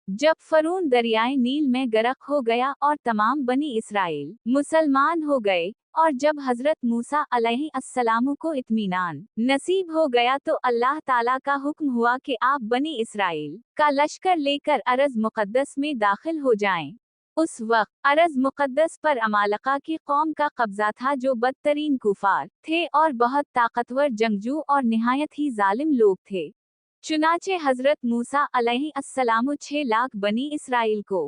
जब फरून दरियाए नील में गरक हो गया और तमाम बनी इसराइल मुसलमान हो गए, और जब हजरत मूसा अलैहिस्सलाम को इत्मीनान नसीब हो गया तो अल्लाह ताला का हुक्म हुआ कि आप बनी इसराइल का लश्कर लेकर अरज मुक़द्दस में दाखिल हो जाएं। उस वक्त अरज मुक़द्दस पर अमालका की कौम का कब्जा था, जो बदतरीन कुफार थे और बहुत ताकतवर जंगजू और निहायत ही जालिम लोग थे। चुनाचे हजरत मूसा अलैहिस्सलाम 6 लाख बनी इसराइल को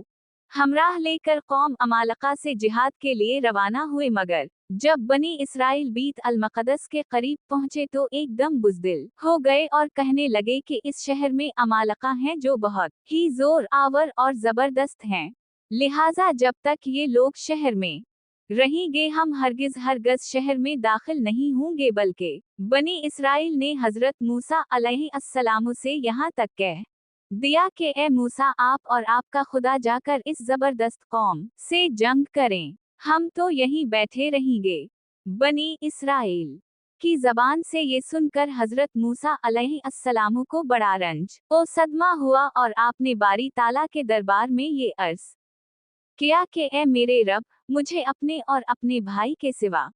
हमराह लेकर कौम अमालका से जिहाद के लिए रवाना हुए, मगर जब बनी इसराइल बीत अल मक़दस के करीब पहुंचे तो एकदम बुज़दिल हो गए और कहने लगे कि इस शहर में अमालका हैं जो बहुत ही जोर आवर और जबरदस्त हैं, लिहाजा जब तक ये लोग शहर में रहेंगे हम हरगिज शहर में दाखिल नहीं होंगे। बल्कि बनी इसराइल ने हजरत मूसा अलैहिस्सलाम से यहाँ तक कह दिया कि ए मूसा, आप और आपका खुदा जाकर इस जबरदस्त कौम से जंग करें, हम तो यहीं बैठे रहेंगे। बनी इसराइल की जबान से ये सुनकर हजरत मूसा अलैहिस्सलाम को बड़ा रंज और सदमा हुआ और आपने बारी ताला के दरबार में ये अर्ज किया कि ए मेरे रब, मुझे अपने और अपने भाई के सिवा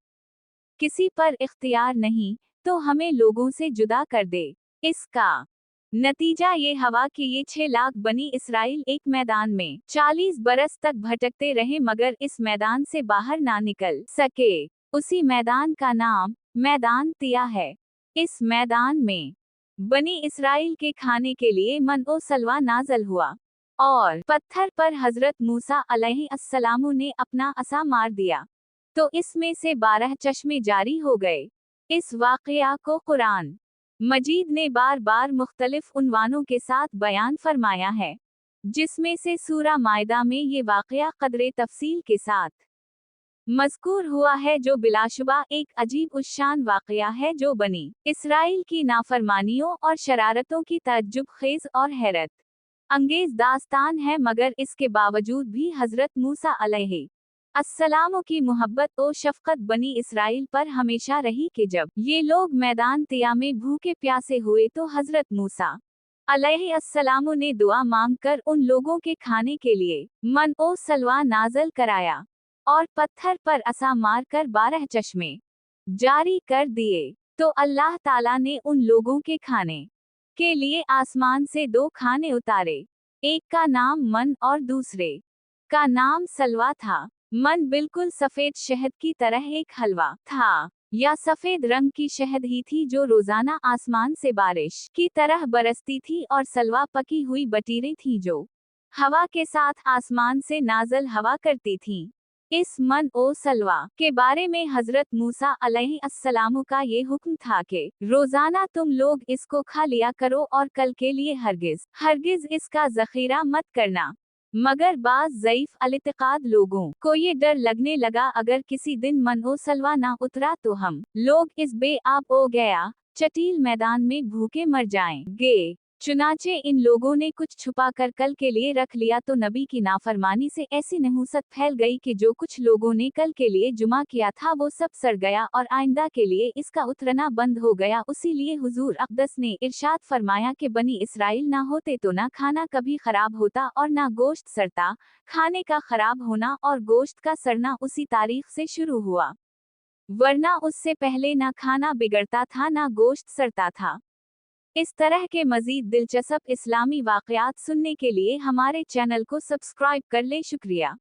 किसी पर इख्तियार नहीं, तो हमें लोगों से जुदा कर दे। इसका नतीजा ये हवा कि ये 6 लाख बनी इसराइल एक मैदान में 40 बरस तक भटकते रहे, मगर इस मैदान से बाहर ना निकल सके। उसी मैदान का नाम मैदान तिया है। इस मैदान में बनी इसराइल के खाने के लिए मन ओ सलवा नाजल हुआ और पत्थर पर हजरत मूसा अलैहिस्सलाम ने अपना असा मार दिया तो इसमें से 12 चश्मे जारी हो गए। इस वाक़या को कुरान मजीद ने बार बार मुख्तलिफ उन्वानों के साथ बयान फरमाया है, जिसमें से सूरा मायदा में ये वाक़या क़दरे तफसील के साथ मज़कूर हुआ है, जो बिलाशुबा एक अजीब उश्शान वाक़या है जो बनी इसराइल की नाफरमानियों और शरारतों की तअज्जुब खेज़ और हैरत अंगेज दास्तान है। मगर इसके बावजूद भी हजरत मूसा अलैहिस्सलाम की मोहब्बत और शफकत बनी इसराइल पर हमेशा रही कि जब ये लोग मैदान तिया में भूखे प्यासे हुए तो हजरत मूसा अलैहिस्सलाम ने दुआ मांगकर उन लोगों के खाने के लिए मन ओ सलवा नाजल कराया और पत्थर पर असा मार कर 12 चश्मे जारी कर दिए। तो अल्लाह ताला ने उन लोगों के खाने के लिए आसमान से 2 खाने उतारे, एक का नाम मन और दूसरे का नाम सलवा था। मन बिल्कुल सफेद शहद की तरह एक हलवा था, या सफेद रंग की शहद ही थी जो रोजाना आसमान से बारिश की तरह बरसती थी, और सलवा पकी हुई बटीरें थी जो हवा के साथ आसमान से नाजल हवा करती थी। इस मन ओ सलवा के बारे में हजरत मूसा अलैहिस्सलाम का ये हुक्म था कि रोजाना तुम लोग इसको खा लिया करो और कल के लिए हरगिज इसका जखीरा मत करना। मगर बाज ज़ईफ अलितिकाद लोगों को ये डर लगने लगा, अगर किसी दिन मन ओ सलवा ना उतरा तो हम लोग इस बेआब ओ गया चटील मैदान में भूखे मर जाएंगे। चुनाचे इन लोगों ने कुछ छुपा कर कल के लिए रख लिया, तो नबी की नाफरमानी से ऐसी नहुसत फैल गई कि जो कुछ लोगों ने कल के लिए जुमा किया था वो सब सड़ गया और आइंदा के लिए इसका उतरना बंद हो गया। उसीलिए हुजूर अक़दस ने इरशाद फरमाया कि बनी इसराइल ना होते तो ना खाना कभी खराब होता और ना गोश्त सड़ता। खाने का खराब होना और गोश्त का सड़ना उसी तारीख से शुरू हुआ, वरना उससे पहले ना खाना बिगड़ता था ना गोश्त सड़ता था। इस तरह के मजीद दिलचस्प इस्लामी वाक़यात सुनने के लिए हमारे चैनल को सब्सक्राइब कर ले। शुक्रिया।